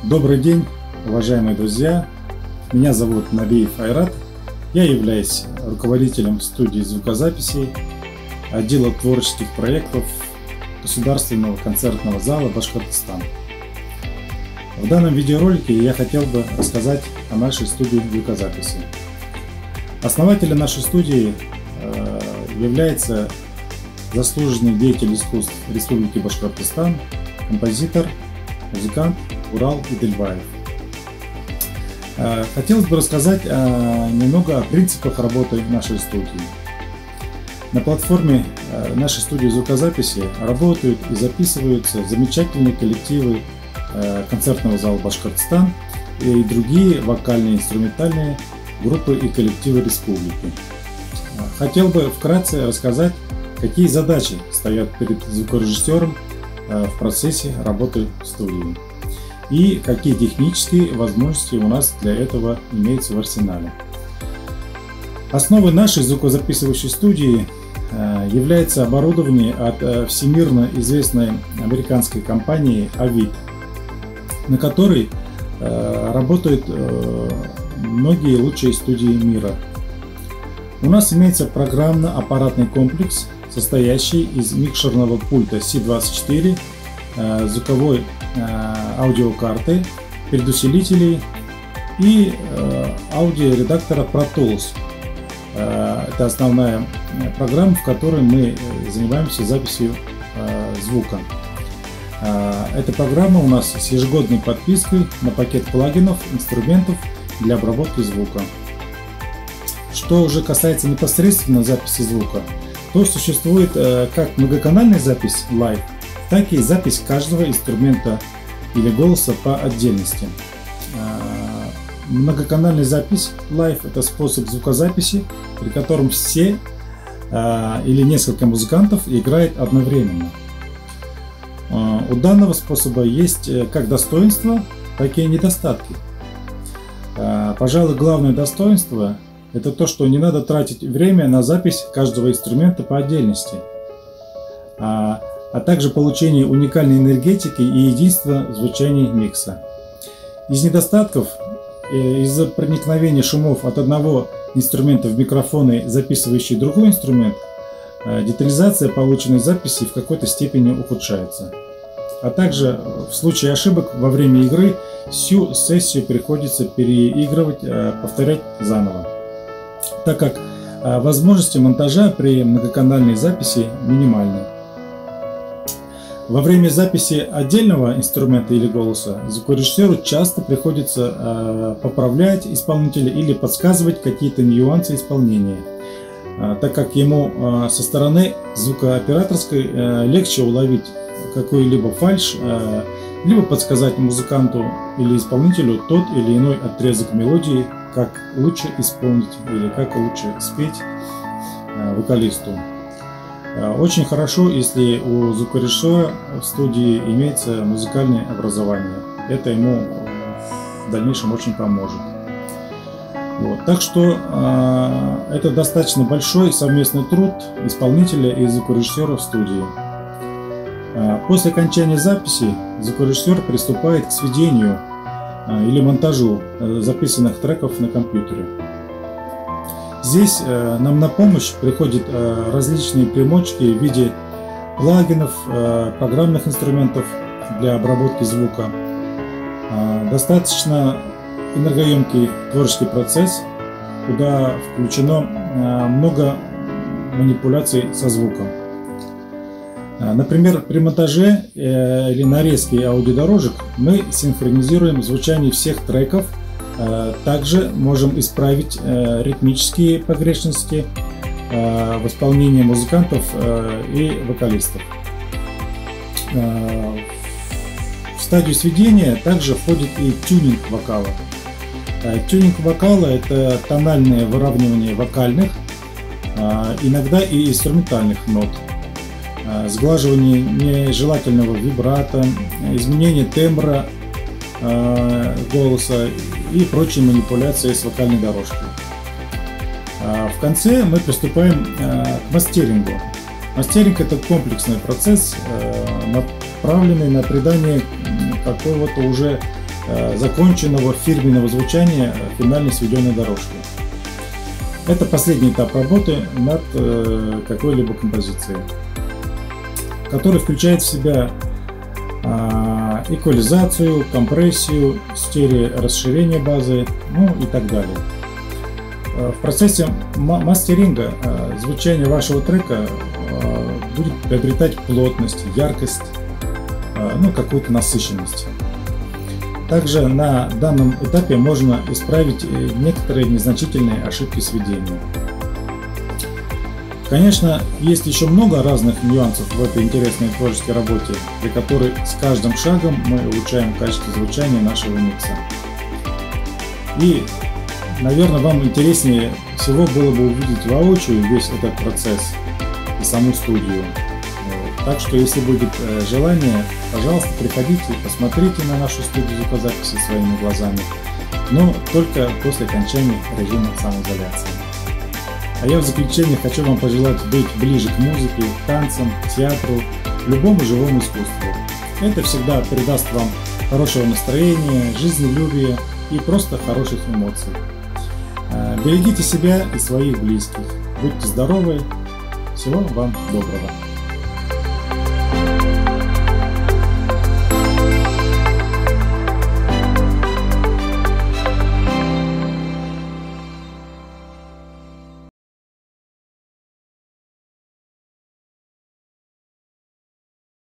Добрый день, уважаемые друзья! Меня зовут Набиев Айрат. Я являюсь руководителем студии звукозаписи отдела творческих проектов Государственного концертного зала Башкортостан. В данном видеоролике я хотел бы рассказать о нашей студии звукозаписи. Основателем нашей студии является заслуженный деятель искусств Республики Башкортостан, композитор, музыкант Урал Идельбаев. Хотелось бы рассказать немного о принципах работы нашей студии. На платформе нашей студии звукозаписи работают и записываются замечательные коллективы концертного зала Башкортостан и другие вокальные инструментальные группы и коллективы республики. Хотел бы вкратце рассказать, какие задачи стоят перед звукорежиссером в процессе работы в студии и какие технические возможности у нас для этого имеются в арсенале. Основой нашей звукозаписывающей студии является оборудование от всемирно известной американской компании Avid, на которой работают многие лучшие студии мира. У нас имеется программно-аппаратный комплекс, состоящий из микшерного пульта C24, звуковой аудиокарты, предусилителей и аудиоредактора Pro Tools. Это основная программа, в которой мы занимаемся записью звука. Эта программа у нас с ежегодной подпиской на пакет плагинов, инструментов для обработки звука. Что уже касается непосредственно записи звука, то существует как многоканальная запись live, так и запись каждого инструмента или голоса по отдельности. Многоканальная запись live – это способ звукозаписи, при котором все или несколько музыкантов играют одновременно. У данного способа есть как достоинства, так и недостатки. Пожалуй, главное достоинство – это то, что не надо тратить время на запись каждого инструмента по отдельности, а также получение уникальной энергетики и единства звучания микса. Из недостатков – из-за проникновения шумов от одного инструмента в микрофоны, записывающий другой инструмент, детализация полученной записи в какой-то степени ухудшается. А также в случае ошибок во время игры всю сессию приходится переигрывать, повторять заново, так как возможности монтажа при многоканальной записи минимальны. Во время записи отдельного инструмента или голоса звукорежиссеру часто приходится поправлять исполнителя или подсказывать какие-то нюансы исполнения, так как ему со стороны звукооператорской легче уловить какой-либо фальшь, либо подсказать музыканту или исполнителю тот или иной отрезок мелодии, как лучше исполнить или как лучше спеть вокалисту. Очень хорошо, если у звукорежиссера в студии имеется музыкальное образование. Это ему в дальнейшем очень поможет. Так что это достаточно большой совместный труд исполнителя и звукорежиссера в студии. После окончания записи звукорежиссер приступает к сведению или монтажу записанных треков на компьютере. Здесь нам на помощь приходят различные примочки в виде плагинов, программных инструментов для обработки звука. Достаточно энергоемкий творческий процесс, куда включено много манипуляций со звуком. Например, при монтаже или нарезке аудиодорожек мы синхронизируем звучание всех треков. Также можем исправить ритмические погрешности в исполнении музыкантов и вокалистов. В стадию сведения также входит и тюнинг вокала. Тюнинг вокала – это тональное выравнивание вокальных, иногда и инструментальных нот, сглаживание нежелательного вибрато, изменение тембра голоса и прочие манипуляции с вокальной дорожкой. В конце мы приступаем к мастерингу. Мастеринг – это комплексный процесс, направленный на придание какого-то уже законченного фирменного звучания финальной сведенной дорожки. Это последний этап работы над какой-либо композицией, который включает в себя эквализацию, компрессию, стереорасширение базы, ну и так далее. В процессе мастеринга звучание вашего трека будет приобретать плотность, яркость, ну, какую-то насыщенность. Также на данном этапе можно исправить некоторые незначительные ошибки сведения. Конечно, есть еще много разных нюансов в этой интересной творческой работе, при которой с каждым шагом мы улучшаем качество звучания нашего микса. И, наверное, вам интереснее всего было бы увидеть воочию весь этот процесс и саму студию. Так что, если будет желание, пожалуйста, приходите, посмотрите на нашу студию звукозаписи своими глазами, но только после окончания режима самоизоляции. А я в заключение хочу вам пожелать быть ближе к музыке, танцам, театру, любому живому искусству. Это всегда придаст вам хорошего настроения, жизнелюбия и просто хороших эмоций. Берегите себя и своих близких. Будьте здоровы. Всего вам доброго.